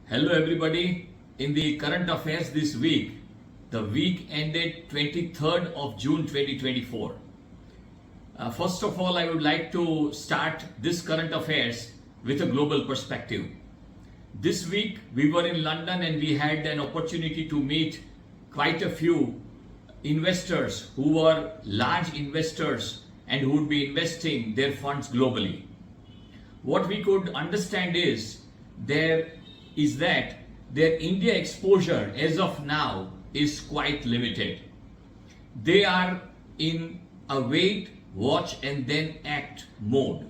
Hello everybody. In the current affairs this week, the week ended 23rd of June 2024. First of all, I would like to start this current affairs with a global perspective. This week we were in London and we had an opportunity to meet quite a few investors who were large investors and who would be investing their funds globally. What we could understand is that their India exposure as of now is quite limited. They are in a wait, watch and then act mode.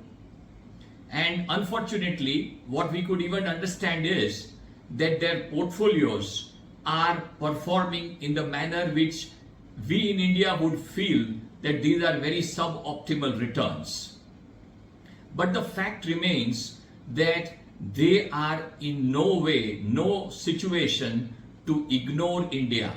And unfortunately, what we could even understand is that their portfolios are performing in the manner which we in India would feel that these are very suboptimal returns. But the fact remains that they are in no situation to ignore India.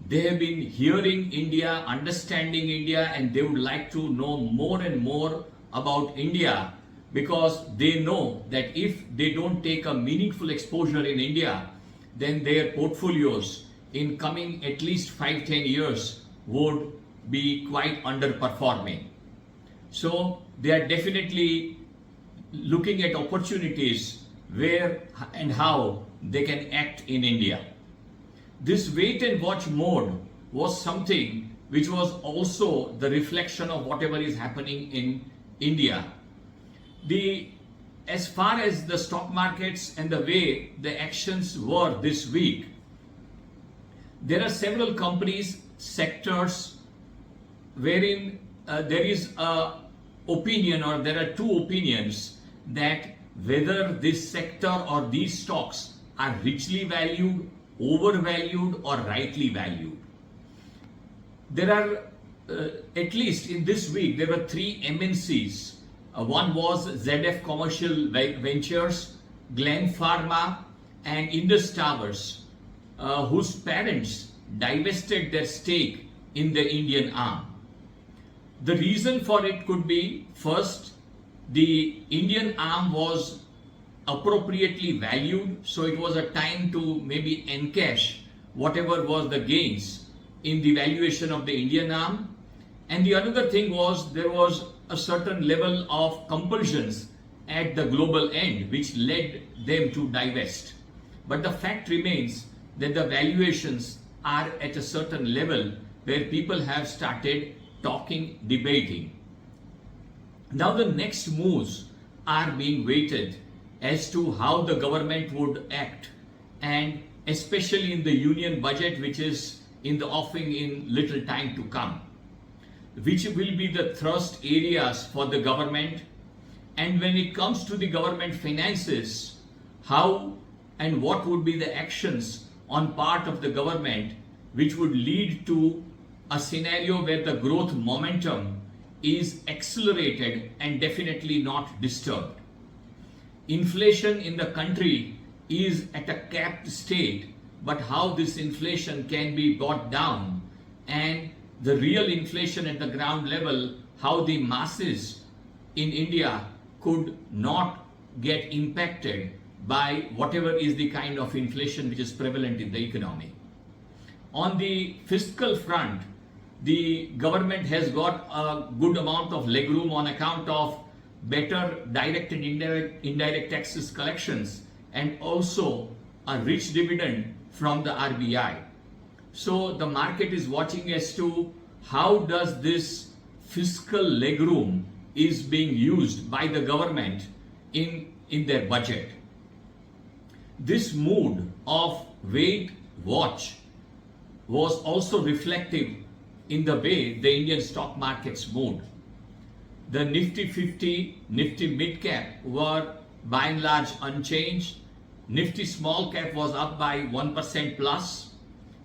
They have been hearing India, understanding India, and they would like to know more and more about India because they know that if they don't take a meaningful exposure in India, then their portfolios in coming at least 5-10 years would be quite underperforming. So they are definitely looking at opportunities where and how they can act in India. This wait and watch mode was something which was also the reflection of whatever is happening in India. As far as the stock markets and the way the actions were this week, there are several companies, sectors wherein there is a opinion or there are two opinions that whether this sector or these stocks are richly valued, overvalued or rightly valued. There are at least in this week there were three MNCs. One was ZF Commercial Ventures, Glen Pharma and Indus Towers, whose parents divested their stake in the Indian arm. The reason for it could be, first, the Indian arm was appropriately valued, so it was a time to maybe encash whatever was the gains in the valuation of the Indian arm. And the other thing was there was a certain level of compulsions at the global end which led them to divest. But the fact remains that the valuations are at a certain level where people have started talking, debating. Now the next moves are being waited as to how the government would act, and especially in the union budget which is in the offing in little time to come, which will be the thrust areas for the government. And when it comes to the government finances, how and what would be the actions on part of the government which would lead to a scenario where the growth momentum is accelerated and definitely not disturbed. Inflation in the country is at a capped state, but how this inflation can be brought down and the real inflation at the ground level, how the masses in India could not get impacted by whatever is the kind of inflation which is prevalent in the economy. On the fiscal front, the government has got a good amount of legroom on account of better direct and indirect taxes collections and also a rich dividend from the RBI. So the market is watching as to how does this fiscal legroom is being used by the government in their budget. This mood of wait, watch was also reflective in the way the Indian stock markets moved. The Nifty 50, Nifty mid cap were by and large unchanged. Nifty small cap was up by 1% plus,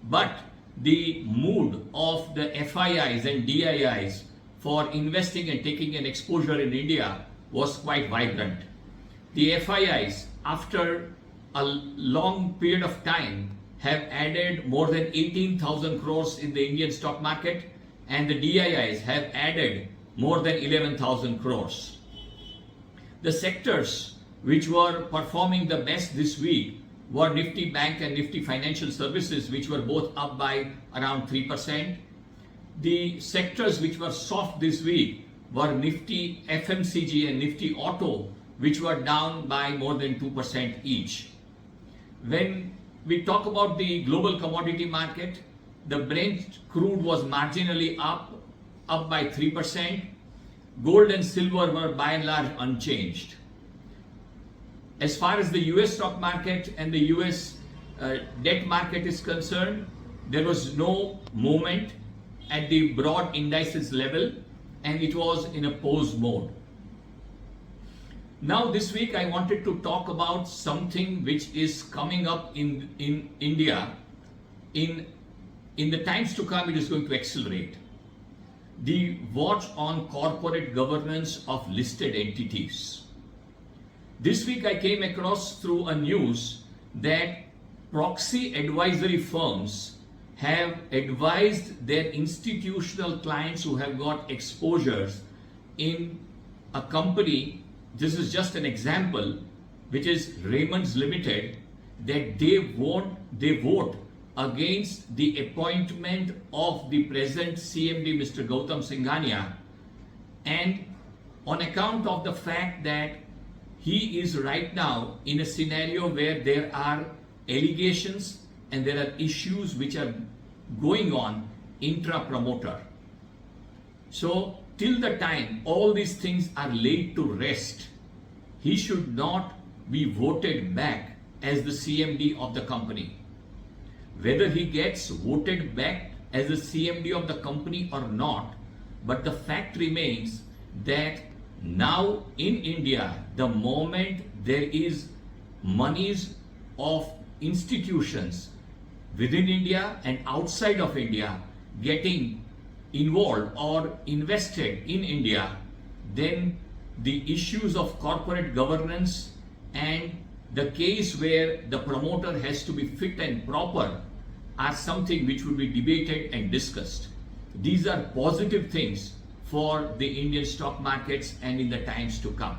but the mood of the FIIs and DIIs for investing and taking an exposure in India was quite vibrant. The FIIs, after a long period of time, have added more than 18,000 crores in the Indian stock market, and the DIIs have added more than 11,000 crores. The sectors which were performing the best this week were Nifty Bank and Nifty Financial Services, which were both up by around 3%. The sectors which were soft this week were Nifty FMCG and Nifty Auto, which were down by more than 2% each. When we talk about the global commodity market, the Brent crude was marginally up by 3%. Gold and silver were by and large unchanged. As far as the US stock market and the US debt market is concerned, there was no movement at the broad indices level, and it was in a pause mode. Now this week I wanted to talk about something which is coming up in India. In the times to come, it is going to accelerate. The watch on corporate governance of listed entities. This week I came across through a news that proxy advisory firms have advised their institutional clients who have got exposures in a company, this is just an example, which is Raymond's Limited, that they vote against the appointment of the present CMD, Mr. Gautam Singhania, and on account of the fact that he is right now in a scenario where there are allegations and there are issues which are going on intra-promoter. So till the time all these things are laid to rest, he should not be voted back as the CMD of the company. Whether he gets voted back as the CMD of the company or not, but the fact remains that now in India, the moment there is monies of institutions within India and outside of India getting involved or invested in India, then the issues of corporate governance and the case where the promoter has to be fit and proper are something which will be debated and discussed. These are positive things for the Indian stock markets and in the times to come.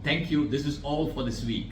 Thank you. This is all for this week.